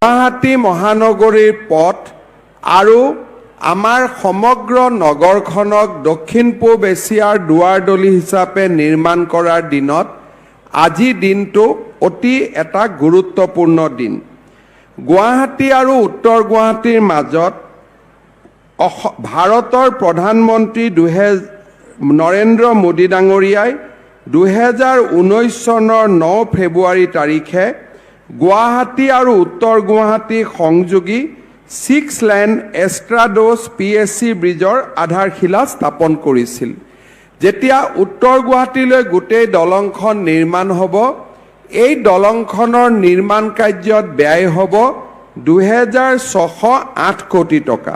গুৱাহাটী মহানগৰীৰ পথ আৰু আমাৰ সমগ্ৰ নগৰখনক দক্ষিণ পূব এছিয়াৰ দুৱাৰদলি হিচাপে নিৰ্মাণ কৰাৰ দিনত আজি দিনটো অতি এটা গুৰুত্বপূৰ্ণ দিন। গুৱাহাটী আৰু উত্তৰ গুৱাহাটীৰ মাজত ভাৰতৰ প্ৰধানমন্ত্ৰী নৰেন্দ্ৰ মোদী ডাঙৰীয়াই 2019 চনৰ 9 ফেব্ৰুৱাৰী তাৰিখে গুৱাহাটী আৰু উত্তৰ গুৱাহাটী সংযোগী 6 লেন এষ্ট্ৰাডছ PSC ব্ৰিজৰ আধাৰশিলা স্থাপন কৰিছিল। যেতিয়া উত্তৰ গুৱাহাটীলৈ গোটেই দলংখন নিৰ্মাণ হ'ব, এই দলংখনৰ নিৰ্মাণ কাৰ্যত ব্যয় হ'ব 2608 কোটি টকা।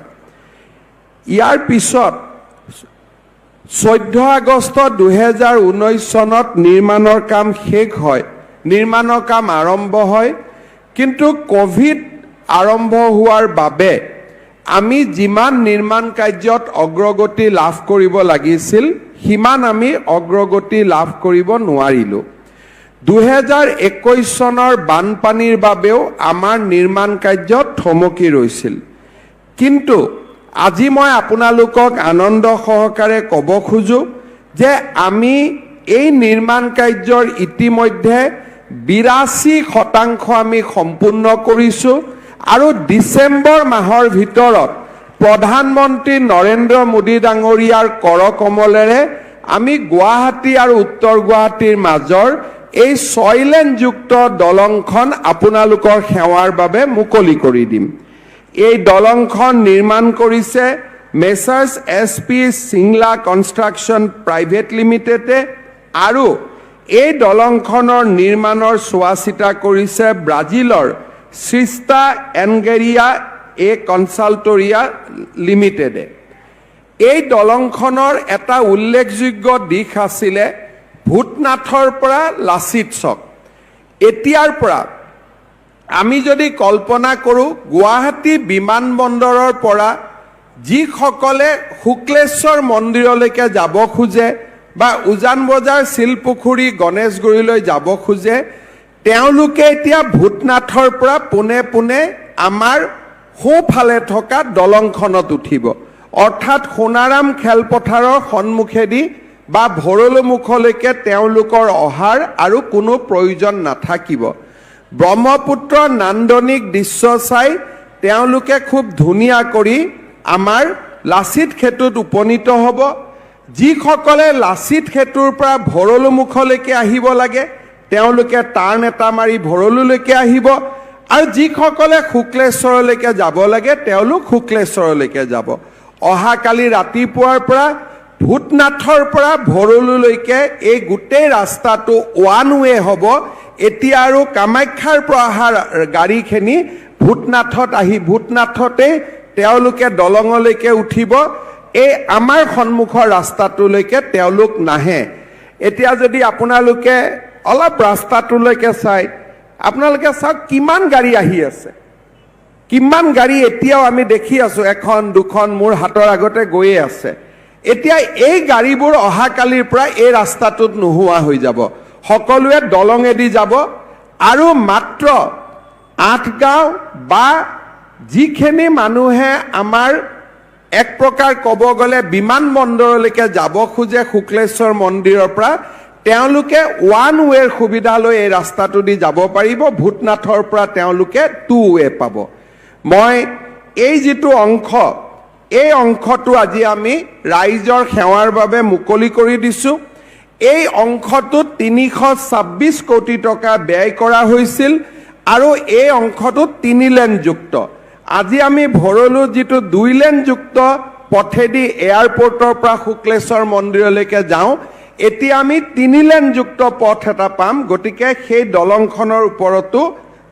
ইয়াৰ পিছত 14 আগষ্ট 2019 চনত নিৰ্মাণৰ কাম শেষ হয়, নিৰ্মাণৰ কাম আৰম্ভ হয়। কিন্তু কোভিড আৰম্ভ হোৱাৰ বাবে আমি যিমান নিৰ্মাণ কাৰ্যত অগ্ৰগতি লাভ কৰিব লাগিছিল সিমান আমি অগ্ৰগতি লাভ কৰিব নোৱাৰিলোঁ। 2021 চনৰ বানপানীৰ বাবেও আমাৰ নিৰ্মাণ কাৰ্যত থমকি ৰৈছিল। কিন্তু আজি মই আপোনালোকক আনন্দ সহকাৰে ক'ব খোজোঁ যে আমি এই নিৰ্মাণ কাৰ্যৰ ইতিমধ্যে 82% আমি সম্পূৰ্ণ কৰিছোঁ আৰু ডিচেম্বৰ মাহৰ ভিতৰত প্ৰধানমন্ত্ৰী নৰেন্দ্ৰ মোদী ডাঙৰীয়াৰ কৰকমলেৰে আমি গুৱাহাটী আৰু উত্তৰ গুৱাহাটীৰ মাজৰ এই 6 লেনযুক্ত দলংখন আপোনালোকৰ সেৱাৰ বাবে মুকলি কৰি দিম। এই দলংখন নিৰ্মাণ কৰিছে Messrs SP Singla construction private লিমিটেডে আৰু এই দলংখনৰ নিৰ্মাণৰ চোৱা চিতা কৰিছে ব্ৰাজিলৰ সিষ্টা এনগেৰিয়া কনচাল্টৰিয়া লিমিটেডে। এই দলংখনৰ এটা উল্লেখযোগ্য দিশ আছিলে ভূতনাথৰ পৰা লাচিত চক। এতিয়াৰ পৰা আমি যদি কল্পনা কৰোঁ গুৱাহাটী বিমানবন্দৰৰ পৰা যিসকলে শুক্লেশ্বৰ মন্দিৰলৈকে যাব খোজে বা উজান বজাৰ শিলপুখুৰী গণেশগুৰিলৈ যাব খোজে, তেওঁলোকে এতিয়া ভূতনাথৰ পৰা পোনে পোনে আমাৰ সোঁফালে থকা দলংখনত উঠিব। অৰ্থাৎ সোণাৰাম খেলপথাৰৰ সন্মুখেদি বা ভৰলুমুখলৈকে তেওঁলোকৰ অহাৰ আৰু কোনো প্ৰয়োজন নাথাকিব। ব্ৰহ্মপুত্ৰৰ নান্দনিক দৃশ্য চাই তেওঁলোকে খুব ধুনীয়া কৰি আমাৰ লাচিত সেতুত উপনীত হ'ব। যিসকলে লাচিত সেতুৰ পৰা ভৰলুমুখলৈকে আহিব লাগে তেওঁলোকে টাৰ্ণ এটা মাৰি ভৰলুলৈকে আহিব আৰু যিসকলে শুক্লেশ্বৰলৈকে যাব লাগে তেওঁলোক শুক্লেশ্বৰলৈকে যাব। অহাকালি ৰাতিপুৱাৰ পৰা ভূতনাথৰ পৰা ভৰলুলৈকে এই গোটেই ৰাস্তাটো ওৱান ৱে হ'ব। এতিয়া আৰু কামাখ্যাৰ পৰা অহা গাড়ীখিনি ভূতনাথত আহি ভূতনাথতে তেওঁলোকে দলঙলৈকে উঠিব। এই আমাৰ সন্মুখৰ ৰাস্তাটোলৈকে তেওঁলোক নাহে। এতিয়া যদি আপোনালোকে অলপ ৰাস্তাটোলৈকে চাই আপোনালোকে চাওক কিমান গাড়ী আহি আছে, কিমান গাড়ী এতিয়াও আমি দেখি আছোঁ, এখন দুখন মোৰ হাতৰ আগতে গৈয়ে আছে। এতিয়া এই গাড়ীবোৰ অহাকালিৰ পৰা এই ৰাস্তাটোত নোহোৱা হৈ যাব, সকলোৱে দলঙেদি যাব আৰু মাত্ৰ 8 গাঁও বা যিখিনি মানুহে আমাৰ এক প্ৰকাৰ ক'ব গ'লে বিমানবন্দৰলৈকে যাব খোজে শুক্লেশ্বৰ মন্দিৰৰ পৰা, তেওঁলোকে ওৱান ৱেৰ সুবিধা লৈ এই ৰাস্তাটো দি যাব পাৰিব। ভূতনাথৰ পৰা তেওঁলোকে 2 ৱে পাব। মই এই যিটো অংশ, এই অংশটো আজি আমি ৰাইজৰ সেৱাৰ বাবে মুকলি কৰি দিছোঁ। এই অংশটোত 326 কোটি টকা ব্যয় কৰা হৈছিল আৰু এই অংশটোত 3 লেনযুক্ত। আজি আমি ভৰলু যিটো 2 লেনযুক্ত পথেদি এয়াৰপৰ্টৰ পৰা শুক্লেশ্বৰ মন্দিৰলৈকে যাওঁ, এতিয়া আমি 3 লেনযুক্ত পথ এটা পাম। গতিকে সেই দলংখনৰ ওপৰতো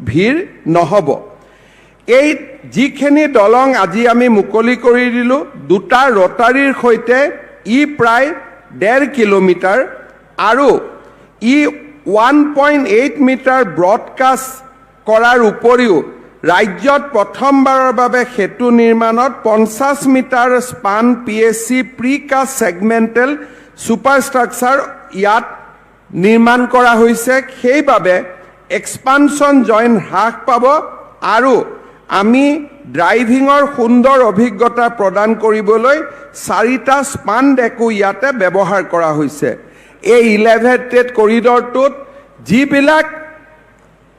ভিৰ নহ'ব। এই যিখিনি দলং আজি আমি মুকলি কৰি দিলোঁ, 2টা ৰটাৰীৰ সৈতে ই প্ৰায় 1.5 কিলোমিটাৰ আৰু ই 1.8 মিটাৰ ব্ৰডকাষ্ট কৰাৰ উপৰিও ৰাজ্যত প্ৰথমবাৰৰ বাবে সেতু নিৰ্মাণত 50 metre span PSC precast segmental ছুপাৰষ্ট্ৰাকচাৰ ইয়াত নিৰ্মাণ কৰা হৈছে। সেইবাবে এক্সপানশ্যন জইণ্ট হ্ৰাস পাব আৰু আমি ড্ৰাইভিঙৰ সুন্দৰ অভিজ্ঞতা প্ৰদান কৰিবলৈ 4টা স্পান ডেকো ইয়াতে ব্যৱহাৰ কৰা হৈছে। এই ইলেভেটেড কৰিডৰটোত যিবিলাক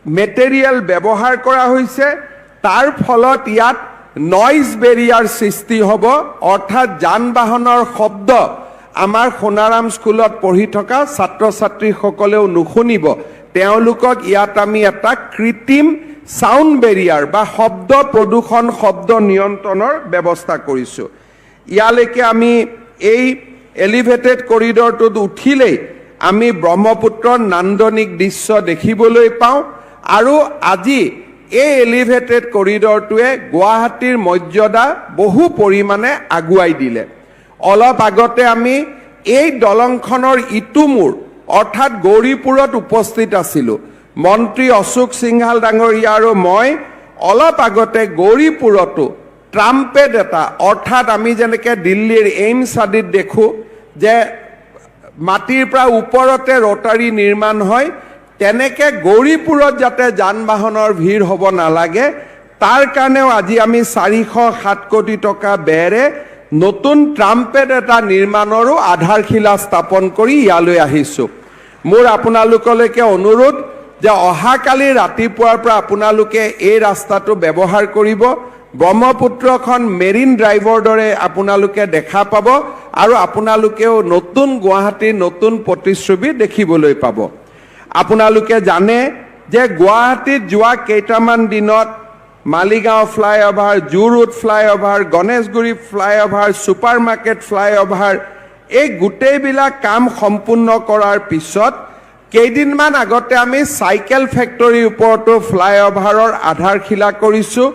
মেটেৰিয়েল ব্যৱহাৰ কৰা হৈছে তাৰ ফলত ইয়াত নইজ বেৰিয়াৰ সৃষ্টি হ'ব, অৰ্থাৎ যান বাহনৰ শব্দ আমাৰ সোণাৰাম স্কুলত পঢ়ি থকা ছাত্ৰ ছাত্ৰীসকলেও নুশুনিব। তেওঁলোকক ইয়াত আমি এটা কৃত্ৰিম সাউণ্ড বেৰিয়াৰ বা শব্দ প্ৰদূষণ শব্দ নিয়ন্ত্ৰণৰ ব্যৱস্থা কৰিছোঁ। ইয়ালৈকে আমি এই এলিভেটেড কৰিডৰটোত উঠিলেই আমি ব্ৰহ্মপুত্ৰৰ নান্দনিক দৃশ্য দেখিবলৈ পাওঁ আৰু আজি এই এলিভেটেড কৰিডৰটোৱে গুৱাহাটীৰ মৰ্যাদা বহু পৰিমাণে আগুৱাই দিলে। অলপ আগতে আমি এই দলংখনৰ ইটো মূৰ অৰ্থাৎ গৌৰীপুৰত উপস্থিত আছিলোঁ। মন্ত্ৰী অশোক সিংহাল ডাঙৰীয়া আৰু মই অলপ আগতে গৌৰীপুৰতো ট্ৰাম্পেড এটা অৰ্থাৎ আমি যেনেকৈ দিল্লীৰ এইমছ আদিত দেখোঁ যে মাটিৰ পৰা ওপৰতে ৰটাৰী নিৰ্মাণ হয়, তেনেকৈ গৌৰীপুৰত যাতে যান বাহনৰ ভিৰ হ'ব নালাগে তাৰ কাৰণেও আজি আমি 407 কোটি টকা ব্যয়েৰে নতুন ট্ৰাম্পেড এটা নিৰ্মাণৰো আধাৰশিলা স্থাপন কৰি ইয়ালৈ আহিছোঁ। মোৰ আপোনালোকলৈকে অনুৰোধ যে অহাকালি ৰাতিপুৱাৰ পৰা আপোনালোকে এই ৰাস্তাটো ব্যৱহাৰ কৰিব। ব্ৰহ্মপুত্ৰখন মেৰিন ড্ৰাইভৰ দৰে আপোনালোকে দেখা পাব আৰু আপোনালোকেও নতুন গুৱাহাটীৰ নতুন প্ৰতিচ্ছবি দেখিবলৈ পাব। আপোনালোকে জানে যে গুৱাহাটীত যোৱা কেইটামান দিনত Maligaon flyover, zoo road flyover, Ganeshguri flyover, super market flyover এই গোটেইবিলাক কাম সম্পূৰ্ণ কৰাৰ পিছত কেইদিনমান আগতে আমি চাইকেল ফেক্টৰীৰ ওপৰতো ফ্লাইঅভাৰৰ আধাৰশিলা কৰিছোঁ।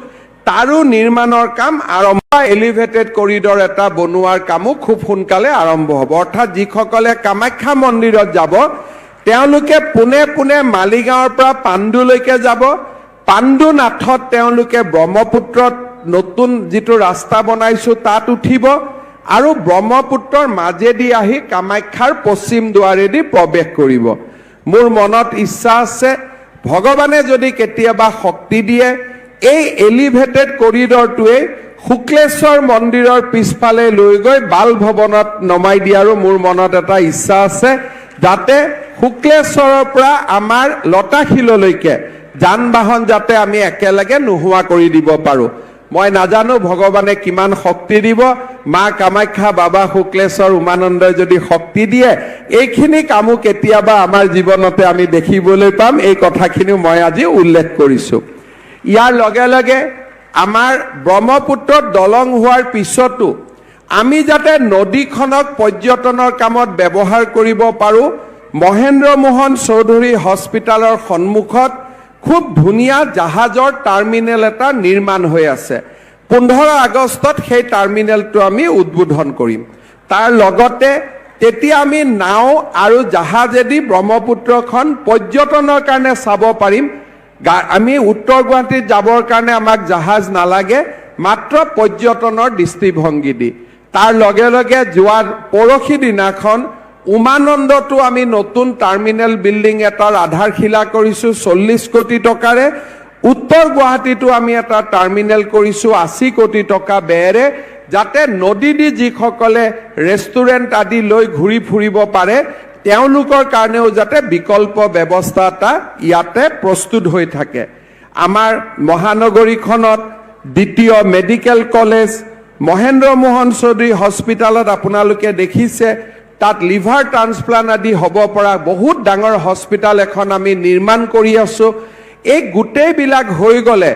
তাৰো নিৰ্মাণৰ কাম আৰম্ভ, এলিভেটেড কৰিডৰ এটা বনোৱাৰ কামো খুব সোনকালে আৰম্ভ হ'ব। অৰ্থাৎ যিসকলে কামাখ্যা মন্দিৰত যাব তেওঁলোকে পোনে পোনে মালিগাঁৱৰ পৰা পাণ্ডুলৈকে যাব, পাণ্ডুনাথত তেওঁলোকে ব্ৰহ্মপুত্ৰত নতুন যিটো ৰাস্তা বনাইছোঁ তাত উঠিব আৰু ব্ৰহ্মপুত্ৰৰ মাজেদি আহি কামাখ্যাৰ পশ্চিম দুৱাৰেদি প্ৰৱেশ কৰিব। মোৰ মনত ইচ্ছা আছে, ভগৱানে যদি কেতিয়াবা শক্তি দিয়ে এই এলিভেটেড কৰিডৰটোৱে শুক্লেশ্বৰ মন্দিৰৰ পিছফালে লৈ গৈ বাল ভৱনত নমাই দিয়াৰো মোৰ মনত এটা ইচ্ছা আছে, যাতে শুক্লেশ্বৰৰ পৰা আমাৰ লতাশিললৈকে যান বাহন যাতে আমি একেলগে নোহোৱা কৰি দিব পাৰোঁ। মই নাজানো ভগৱানে কিমান শক্তি দিব, মা কামাখ্যা, বাবা শুক্লেশ্বৰ, উমানন্দই যদি শক্তি দিয়ে এইখিনি কামো কেতিয়াবা আমাৰ জীৱনতে আমি দেখিবলৈ পাম। এই কথাখিনিও মই আজি উল্লেখ কৰিছোঁ। ইয়াৰ লগে লগে আমাৰ ব্ৰহ্মপুত্ৰত দলং হোৱাৰ পিছতো আমি যাতে নদীখনক পৰ্যটনৰ কামত ব্যৱহাৰ কৰিব পাৰোঁ, মহেন্দ্ৰ মোহন চৌধুৰী হস্পিটালৰ সন্মুখত খুব ধুনীয়া জাহাজৰ টাৰ্মিনেল এটা নিৰ্মাণ হৈ আছে। 15 আগষ্টত সেই টাৰ্মিনেলটো আমি উদ্বোধন কৰিম। তাৰ লগতে তেতিয়া আমি নাও আৰু জাহাজেদি ব্ৰহ্মপুত্ৰখন পৰ্যটনৰ কাৰণে চাব পাৰিম। আমি উত্তৰ গুৱাহাটীত যাবৰ কাৰণে আমাক জাহাজ নালাগে, মাত্ৰ পৰ্যটনৰ দৃষ্টিভংগী দি। তাৰ লগে লগে যোৱা পৰহি দিনাখন উমানন্দতো আমি নতুন টাৰ্মিনেল বিল্ডিং এটাৰ আধাৰশিলা কৰিছোঁ 40 কোটি টকাৰে। উত্তৰ গুৱাহাটীতো আমি এটা টাৰ্মিনেল কৰিছোঁ 80 কোটি টকা ব্যয়েৰে, যাতে নদী দি যিসকলে ৰেষ্টুৰেণ্ট আদি লৈ ঘূৰি ফুৰিব পাৰে তেওঁলোকৰ কাৰণেও যাতে বিকল্প ব্যৱস্থা এটা ইয়াতে প্ৰস্তুত হৈ থাকে। আমাৰ মহানগৰীখনত দ্বিতীয় মেডিকেল কলেজ, মহেন্দ্ৰ মোহন চৌধুৰী হস্পিটালত আপোনালোকে দেখিছে তাত লিভাৰ ট্ৰান্সপ্লান্ট আদি হ'ব পৰা বহুত ডাঙৰ হস্পিটাল এখন আমি নিৰ্মাণ কৰি আছোঁ। এই গোটেইবিলাক হৈ গ'লে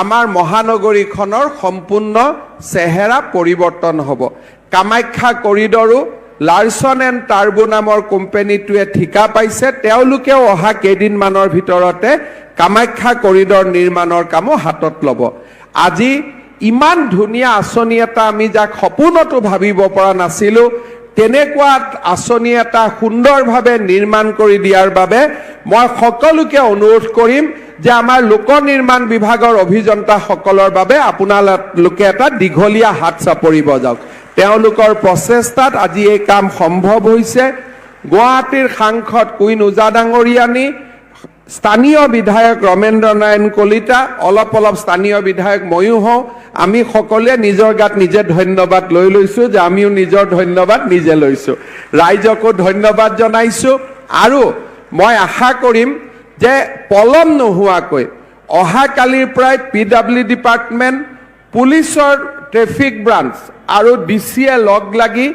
আমাৰ মহানগৰীখনৰ সম্পূৰ্ণ চেহেৰা পৰিৱৰ্তন হ'ব। কামাখ্যা কৰিডৰো লাৰ্চন এণ্ড টাৰ্বো নামৰ কোম্পানীটোৱে ঠিকা পাইছে, তেওঁলোকেও অহা কেইদিনমানৰ ভিতৰতে কামাখ্যা কৰিডৰ নিৰ্মাণৰ কামো হাতত ল'ব। আজি ইমান ধুনীয়া আঁচনি এটা আমি যাক সপোনতো ভাবিব পৰা নাছিলোঁ, তেনেকুৱা আঁচনি এটা সুন্দৰভাৱে নিৰ্মাণ কৰি দিয়াৰ বাবে মই সকলোকে অনুৰোধ কৰিম যে আমাৰ লোক নিৰ্মাণ বিভাগৰ অভিযন্তাসকলৰ বাবে আপোনালোকে এটা দীঘলীয়া হাত চাপৰিব যাওক। তেওঁলোকৰ প্ৰচেষ্টাত আজি এই কাম সম্ভৱ হৈছে। গুৱাহাটীৰ সাংসদ কুইন ওজা ডাঙৰীয়ানী, স্থানীয় বিধায়ক ৰমেন্দ্ৰ নাৰায়ণ কলিতা, অলপ স্থানীয় বিধায়ক ময়ো হওঁ, আমি সকলোৱে নিজৰ গাত নিজে ধন্যবাদ লৈ লৈছোঁ যে আমিও নিজৰ ধন্যবাদ নিজে লৈছোঁ। ৰাইজকো ধন্যবাদ জনাইছোঁ আৰু মই আশা কৰিম যে পলম নোহোৱাকৈ অহাকালিৰ পৰাই PW ডিপাৰ্টমেণ্ট, পুলিচৰ ট্ৰেফিক ব্ৰাঞ্চ আৰু DCয়ে লগ লাগি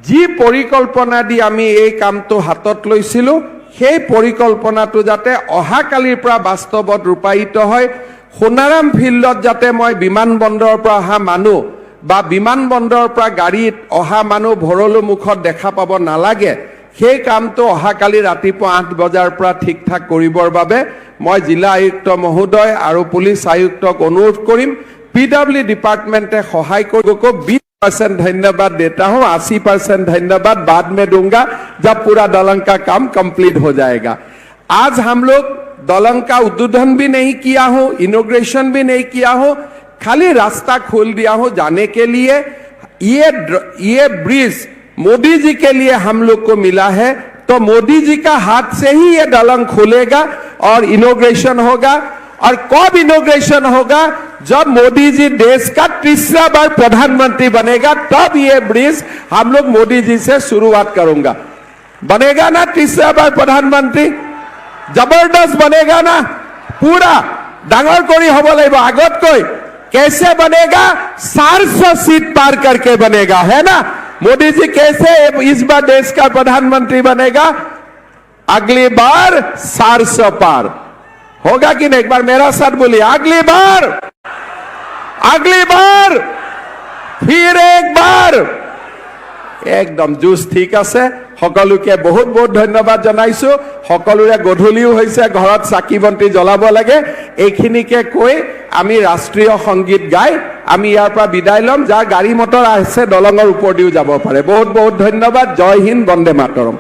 যি পৰিকল্পনা দি আমি এই কামটো হাতত লৈছিলোঁ সেই পৰিকল্পনাটো যাতে অহাকালিৰ পৰা বাস্তৱত ৰূপায়িত হয়। সোণাৰাম ফিল্ডত যাতে মই বিমানবন্দৰৰ পৰা অহা মানুহ বা বিমানবন্দৰৰ পৰা গাড়ীত অহা মানুহ ভৰলো মুখত দেখা পাব নালাগে, সেই কামটো অহাকালি ৰাতিপুৱা 8 বজাৰ পৰা ঠিক ঠাক কৰিবৰ বাবে মই জিলা আয়ুক্ত মহোদয় আৰু পুলিচ আয়ুক্তক অনুৰোধ কৰিম। PW डिपार्टमेंट सहाय को 20% धन्यवाद देता हूं, 80% धन्यवाद बाद में दूंगा जब पूरा दलंग का काम कंप्लीट हो जाएगा। आज हम लोग दलंग का उद्বোधन भी नहीं किया हूं, इनॉग्रेशन भी नहीं किया हूं, खाली रास्ता खोल दिया हूं जाने के लिए। ये ब्रिज मोदी जी के लिए हम लोग को मिला है, तो मोदी जी का हाथ से ही ये दलंग खुलेगा और इनॉग्रेशन होगा। और कब इनॉग्रेशन होगा? जब मोदी जी देश का तीसरा बार प्रधानमंत्री बनेगा, तब ये ब्रिज हम लोग मोदी जी से शुरुआत करूंगा। बनेगा ना तीसरा बार प्रधानमंत्री? जबरदस्त बनेगा ना? पूरा डांगर कोरी हब লাগিব। आगत कोई कैसे बनेगा? 400 सीट पार करके बनेगा, है ना? मोदी जी कैसे इस बार देश का प्रधानमंत्री बनेगा? अगली बार 400 पार होगा कि नहीं? एक बार मेरा साथ बोलिए, अगली बार फिर एक बार। एकदम जुस ठीक আছে। সকলোকে বহুত বহুত ধন্যবাদ জনাইছো। সকলোৰে গধূলিও হৈছে, ঘৰত চাকি বন্তি জ্বলাব লাগে। এইখিনিকে কৈ আমি ৰাষ্ট্ৰীয় সংগীত গাই আমি ইয়াৰ পৰা বিদায় লম। যাৰ গাড়ী মটৰ আছে দলঙৰ ওপৰ দিও যাব পাৰে। বহুত বহুত ধন্যবাদ। জয় হিন্দ, বন্দে মাতৰম।